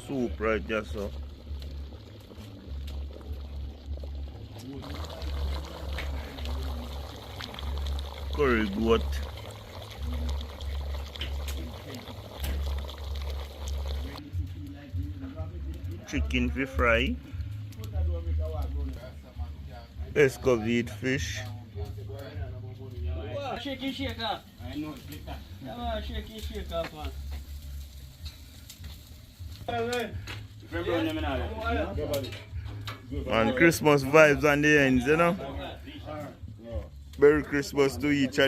Soup right just so. Curry goat. Chicken for fry. Escovite fish. Shake up. I know. Shake up, man. And Christmas vibes on the ends, you know. Merry Christmas to each and